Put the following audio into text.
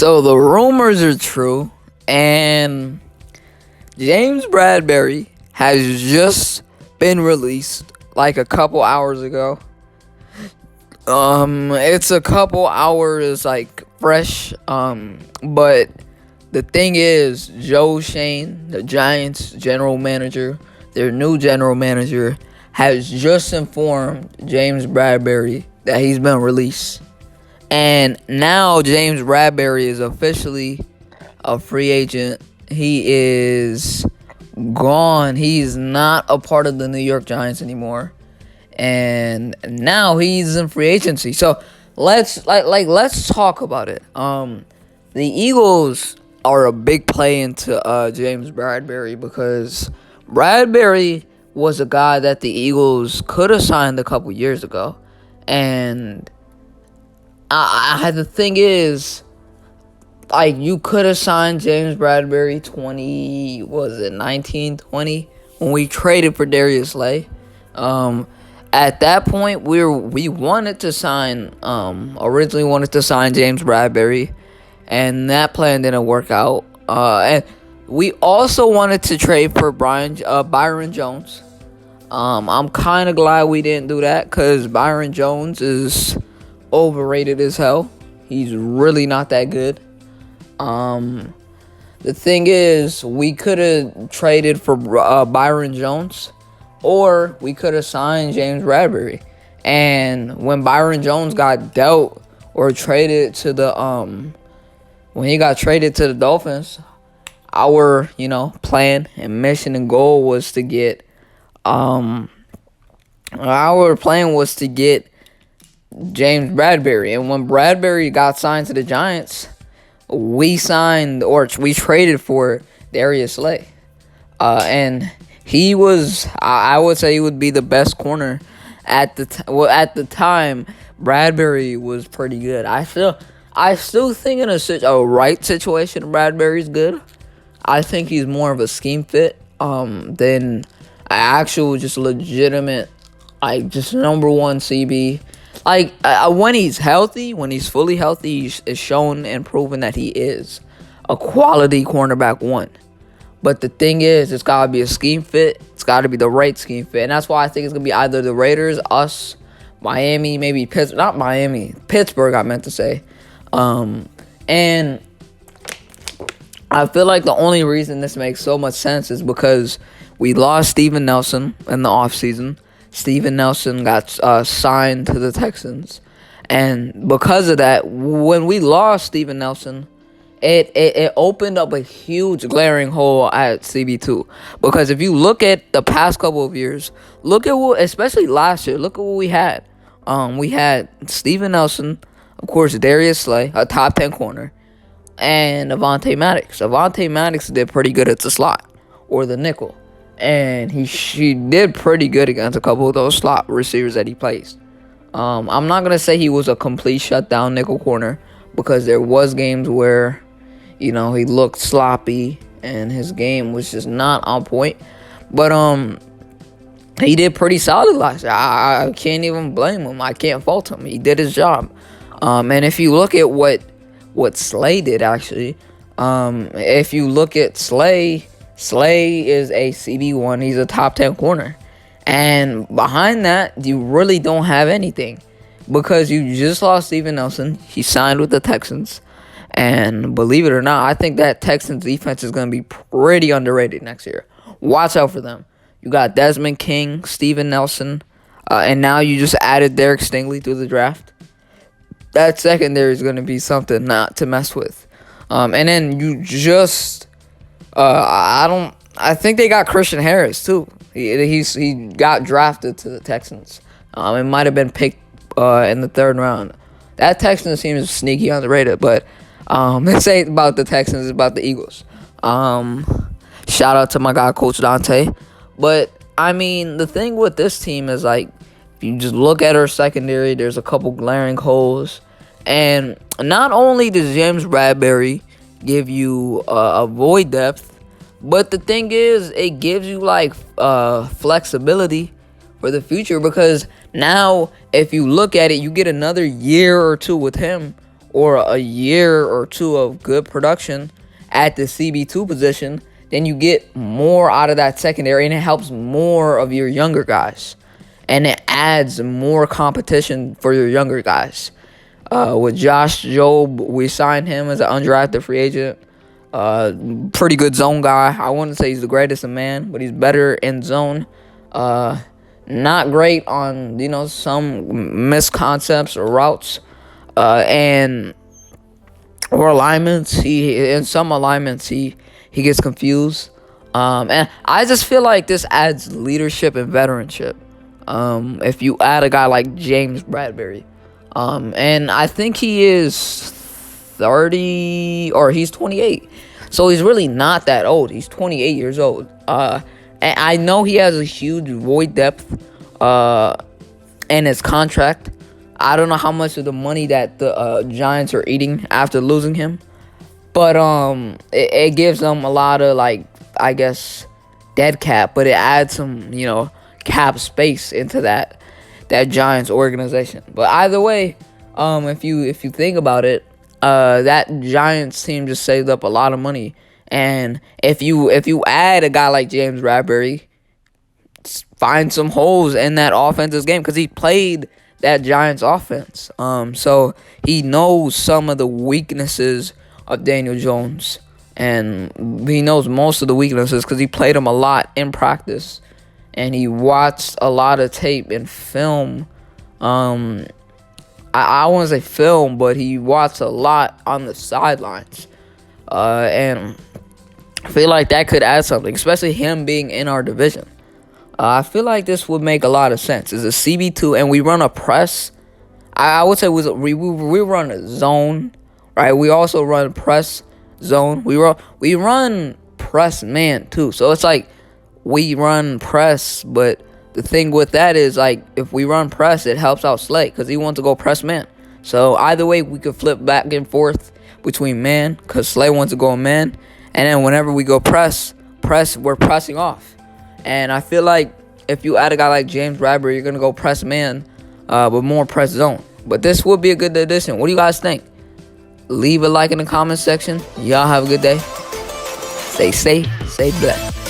So the rumors are true, and James BradBerry has just been released like a couple hours ago. It's a couple hours like fresh. But the thing is, Joe Shane, the Giants general manager, their new general manager, has just informed James BradBerry that he's been released. And now James BradBerry is officially a free agent. He is gone. He's not a part of the New York Giants anymore. And now he's in free agency. So let's talk about it. The Eagles are a big play into James BradBerry because BradBerry was a guy that the Eagles could have signed a couple years ago. And the thing is, like, you could have signed James BradBerry 19, 20, when we traded for Darius Slay. At that point, we wanted to sign, originally wanted to sign James BradBerry, and that plan didn't work out. And we also wanted to trade for Byron Jones. I'm kind of glad we didn't do that because Byron Jones is overrated as hell. He's really not that good. The thing is, we could have traded for Byron Jones, or we could have signed James BradBerry. And when Byron Jones got dealt or traded to the when he got traded to the Dolphins, our plan and mission and goal was to get James BradBerry. And when BradBerry got signed to the Giants, we traded for Darius Slay. And he was, I would say he would be the best corner at the time. BradBerry was pretty good. I still think in a right situation, BradBerry's good. I think he's more of a scheme fit than an actual just legitimate, like, just number one CB. Like, when he's healthy, when he's fully healthy, he's shown and proven that he is a quality cornerback one. But the thing is, it's got to be a scheme fit. It's got to be the right scheme fit. And that's why I think it's going to be either the Raiders, us, Miami, maybe Pittsburgh. Not Miami. Pittsburgh, I meant to say. And I feel like the only reason this makes so much sense is because we lost Steven Nelson in the offseason. Steven Nelson got signed to the Texans. And because of that, when we lost Steven Nelson, it opened up a huge glaring hole at CB2. Because if you look at the past couple of years, especially last year, look at what we had. We had Steven Nelson, of course, Darius Slay, a top 10 corner, and Avonte Maddox. Avonte Maddox did pretty good at the slot or the nickel. And he did pretty good against a couple of those slot receivers that he placed. I'm not going to say he was a complete shutdown nickel corner because there was games where, he looked sloppy and his game was just not on point. But he did pretty solid last year. I can't even blame him. I can't fault him. He did his job. And if you look at what Slay did, actually, if you look at Slay is a CB1. He's a top 10 corner. And behind that, you really don't have anything because you just lost Steven Nelson. He signed with the Texans. And believe it or not, I think that Texans defense is going to be pretty underrated next year. Watch out for them. You got Desmond King, Steven Nelson, and now you just added Derek Stingley to the draft. That secondary is going to be something not to mess with. And then you just, I think they got Christian Harris too. He got drafted to the Texans. It might have been picked in the third round. That Texans team is sneaky underrated, but this ain't about the Texans, it's about the Eagles. Shout out to my guy, Coach Dante. But, I mean, the thing with this team is, like, if you just look at our secondary, there's a couple glaring holes. And not only does James BradBerry give you a void depth, but the thing is, it gives you, like, flexibility for the future. Because now, if you look at it, you get another year or two with him or a year or two of good production at the CB2 position, then you get more out of that secondary, and it helps more of your younger guys. And it adds more competition for your younger guys. With Josh Jobe, we signed him as an undrafted free agent. Pretty good zone guy. I wouldn't say he's the greatest in man, but he's better in zone. Not great on, some missed concepts or routes. And or alignments. In some alignments he gets confused. And I just feel like this adds leadership and veteranship. If you add a guy like James BradBerry. And I think he is 30 or he's 28. So he's really not that old. He's 28 years old. And I know he has a huge void depth in his contract. I don't know how much of the money that the Giants are eating after losing him. But it gives them a lot of, I guess, dead cap. But it adds some, cap space into that Giants organization. But either way, if you think about it, that Giants team just saved up a lot of money. And if you add a guy like James BradBerry, find some holes in that offensive game, because he played that Giants offense. So he knows some of the weaknesses of Daniel Jones, and he knows most of the weaknesses because he played him a lot in practice, and he watched a lot of tape and film. I wouldn't say film, but he watched a lot on the sidelines, and I feel like that could add something, especially him being in our division. I feel like this would make a lot of sense. It's a CB2, and we run a press. I would say we run a zone, right? We also run press zone. We run press man too. So it's like we run press, but the thing with that is, if we run press, it helps out Slay because he wants to go press man. So either way, we could flip back and forth between man because Slay wants to go man, and then whenever we go press, we're pressing off. And I feel like if you add a guy like James BradBerry, you're going to go press man, but more press zone. But this would be a good addition. What do you guys think? Leave a like in the comment section. Y'all have a good day. Stay safe. Stay blessed.